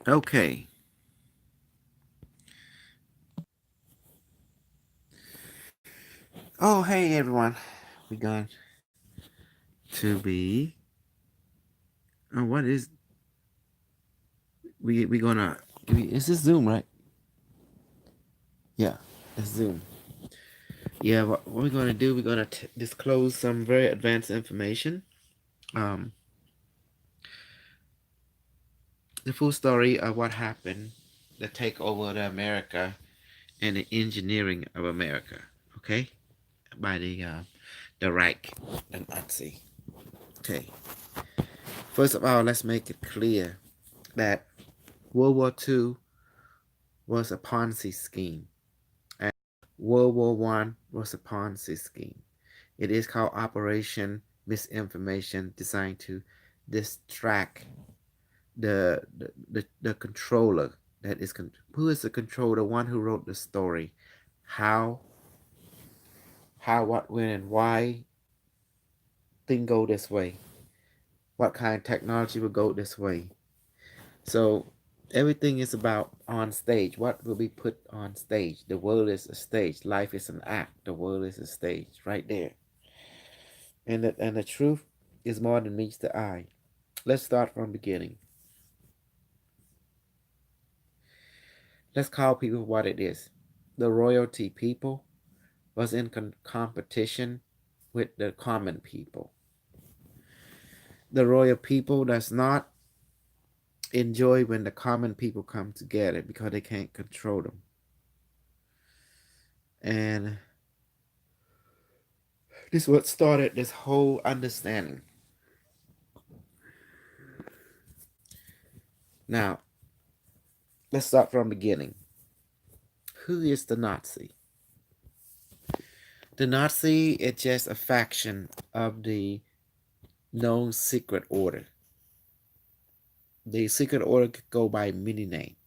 Okay. Oh, hey everyone. We're going to be. Oh, what is we gonna? Is this Zoom, right? Yeah, it's Zoom. Yeah, what we're gonna do? We're gonna disclose some very advanced information. Um, the full story of what happened, the takeover of America, and the engineering of America. Okay, by the Reich, the Nazi. Okay. First of all, let's make it clear that World War II was a Ponzi scheme. And World War I was a Ponzi scheme. It is called Operation Misinformation, designed to distract the controller. That is who is the controller? The one who wrote the story. How what, when, and why thing go this way. What kind of technology will go this way. So everything is about on stage. What will be put on stage? The world is a stage. Life is an act. The world is a stage. Right there. And the truth is more than meets the eye. Let's start from beginning. Let's call people what it is. The royalty people was in competition with the common people. The royal people does not enjoy when the common people come together because they can't control them. And this is what started this whole understanding. Now, let's start from beginning. Who is the Nazi? The Nazi is just a faction of the known secret order. The secret order could go by many names.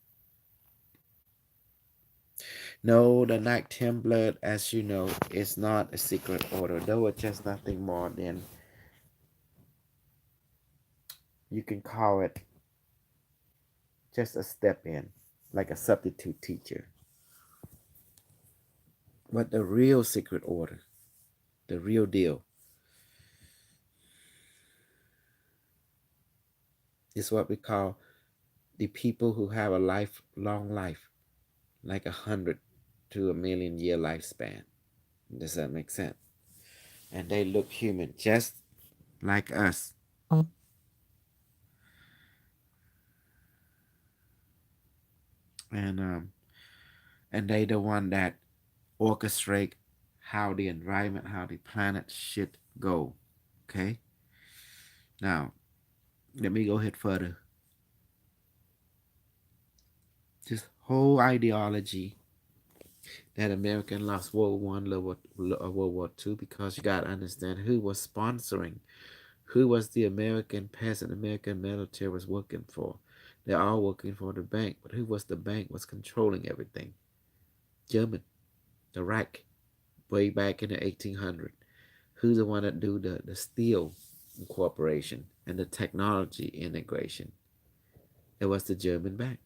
No, the Knight Templar, as you know, is not a secret order, though it's just nothing more than, you can call it, just a step in, like a substitute teacher. But the real secret order, the real deal, is what we call the people who have a long life, like 100 to 1 million year lifespan. Does that make sense? And they look human, just like us. And and they the one that orchestrate how the environment, how the planet should go. Okay. Now, let me go ahead further. This whole ideology that American lost World War I, World War II, because you gotta understand who was sponsoring, who was the American peasant, American military was working for. They're all working for the bank, but who was the bank was controlling everything? German, the Reich, way back in the 1800s. Who's the one that do the steel incorporation and the technology integration? It was the German bank,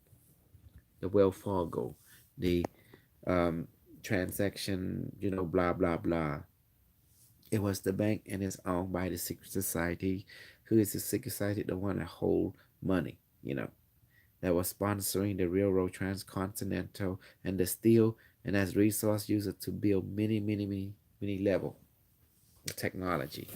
the Wells Fargo, the um, transaction, blah blah blah. It was the bank, and it's owned by the secret society. Who is the secret society? The one that hold money, that was sponsoring the railroad transcontinental and the steel, and as resource user to build many level of technology.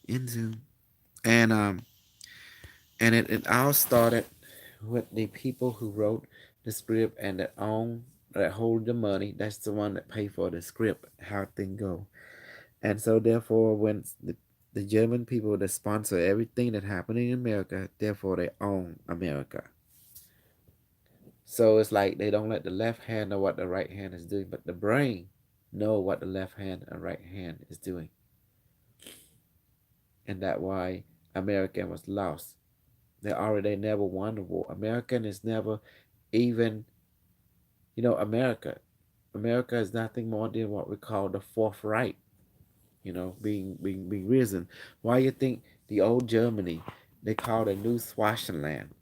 In Zoom. And it all started with the people who wrote the script and that hold the money. That's the one that pay for the script, how things go. And so therefore when the German people that sponsor everything that happened in America, therefore they own America. So it's like they don't let the left hand know what the right hand is doing, but the brain know what the left hand and right hand is doing. And that why America was lost. They never won the war. American is never even, America. America is nothing more than what we call the Fourth Reich, being risen. Why you think the old Germany, they called it New Swaziland?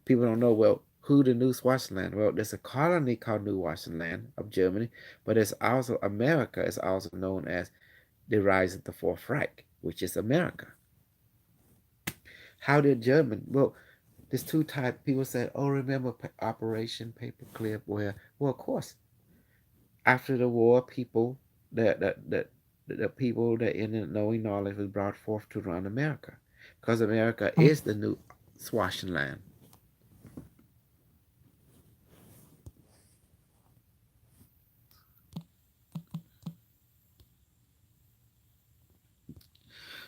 People don't know, well, who the New Swaziland? Well, there's a colony called New Swaziland of Germany, but it's also America is also known as the rise of the Fourth Reich, which is America. How did German? Well, there's two types. People said, "Oh, remember Operation Paperclip?" Well, of course, after the war, people the people that in knowing knowledge was brought forth to run America, because America is the new Swaziland.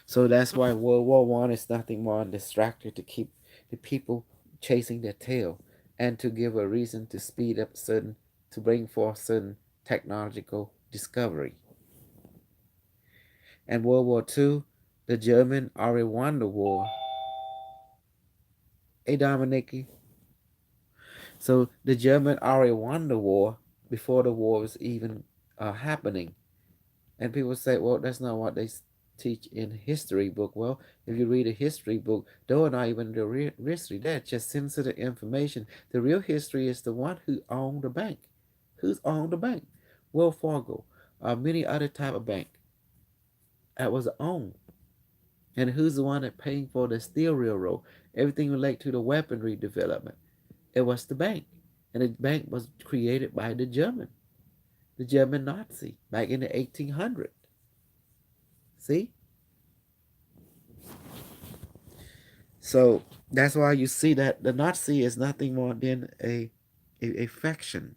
So that's why World War One is nothing more than distracted to keep the people chasing their tail, and to give a reason to speed up to bring forth certain technological discovery. And World War Two, the German already won the war. Hey, Dominique. So the German already won the war before the war was even happening. And people say, well, that's not what they teach in history book. Well, if you read a history book, those are not even the real history. That's just sensitive information. The real history is the one who owned the bank. Who's owned the bank? Wells Fargo, many other type of bank that was owned. And who's the one that paying for the steel railroad? Everything related to the weaponry development. It was the bank. And the bank was created by the German Nazi back in the 1800s. See? So that's why you see that the Nazi is nothing more than a faction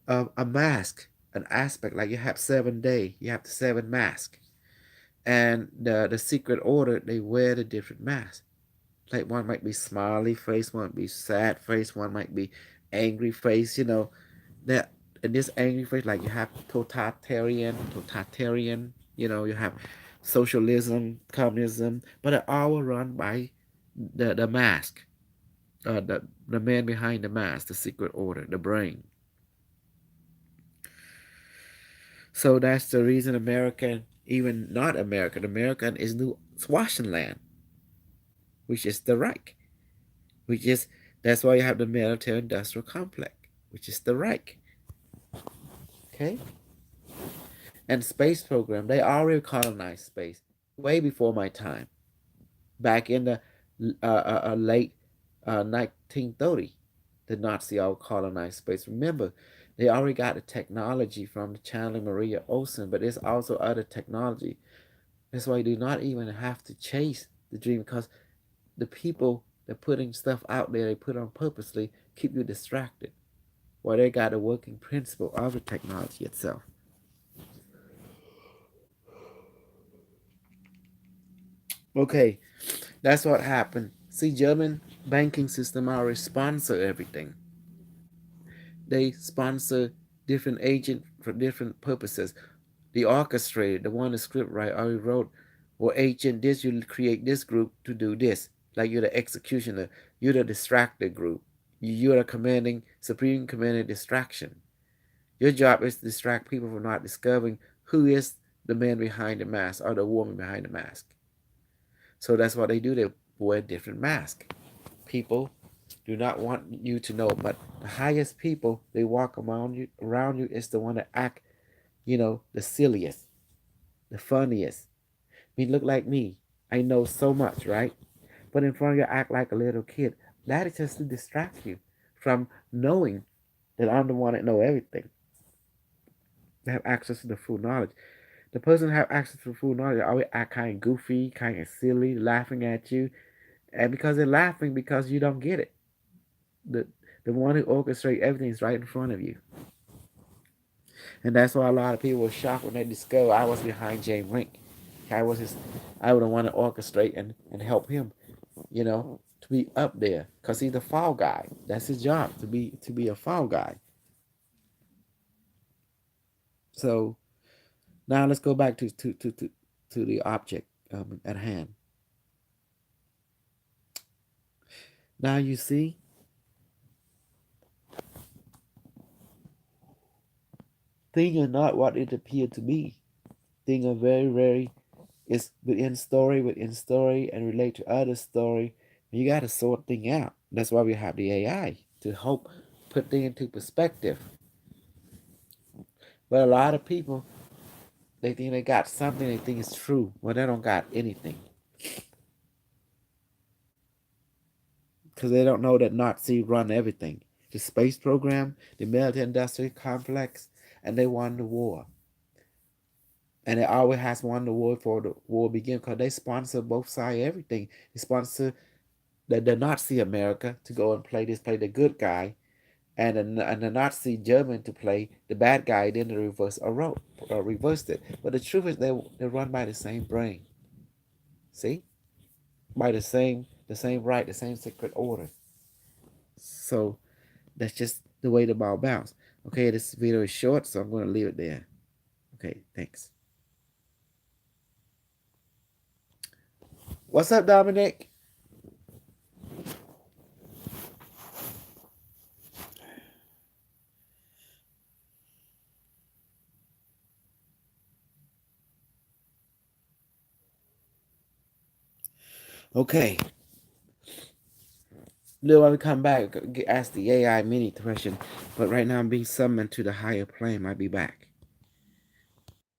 of a mask, an aspect. Like you have 7 day, you have the seven mask, and the secret order they wear the different masks. Like one might be smiley face, one might be sad face, one might be angry face. That in this angry face, like you have totalitarian. You have socialism, communism, but it all run by the mask, the man behind the mask, the secret order, the brain. So that's the reason American, even not American is New Swaziland, which is the Reich, which is that's why you have the military industrial complex, which is the Reich. Okay, and space program, they already colonized space way before my time, back in the late 1930. The Nazi all colonized space. Remember, they already got the technology from the Chandler Maria Olsen, but there's also other technology. That's why you do not even have to chase the dream, because the people that putting stuff out there, they put on purposely keep you distracted. While they got a working principle of the technology itself. Okay, that's what happened. See, German banking system already sponsor everything. They sponsor different agents for different purposes. The orchestrator, the one the script writer already wrote, well, agent this, you create this group to do this. Like you're the executioner, you're the distractor group. You're the commanding, supreme commanding distraction. Your job is to distract people from not discovering who is the man behind the mask or the woman behind the mask. So that's what they do. They wear different masks. People do not want you to know, but the highest people they walk around you is the one that act, the silliest, the funniest. I mean, look like me. I know so much, right? But in front of you, I act like a little kid. That is just to distract you from knowing that I'm the one that know everything. They have access to the full knowledge. The person that have access to full knowledge always act kind of goofy, kind of silly, laughing at you, and because they're laughing because you don't get it. The the one who orchestrates everything is right in front of you, and that's why a lot of people were shocked when they discovered I was behind James Rink. I was his, I would have want to orchestrate and help him, to be up there, cause he's the fall guy. That's his job to be a fall guy. So now let's go back to the object at hand. Now you see, things are not what it appeared to be. Things are very, it's within story and relate to other story. You got to sort thing out. That's why we have the AI to help put things into perspective. But a lot of people, they think they got something they think is true. Well, they don't got anything. Because they don't know that Nazi run everything. The space program, the military industrial complex, and they won the war. And it always has won the war before the war began because they sponsor both sides, everything. They sponsor the Nazi America to go and play the good guy, and the Nazi German to play the bad guy. Then they reversed it. But the truth is, they're run by the same brain. See, by the same right, the same secret order. So that's just the way the ball bounced. Okay, this video is short, so I'm going to leave it there. Okay, thanks. What's up, Dominic? Okay. Little while we come back, ask the AI mini question. But right now I'm being summoned to the higher plane. I'll be back.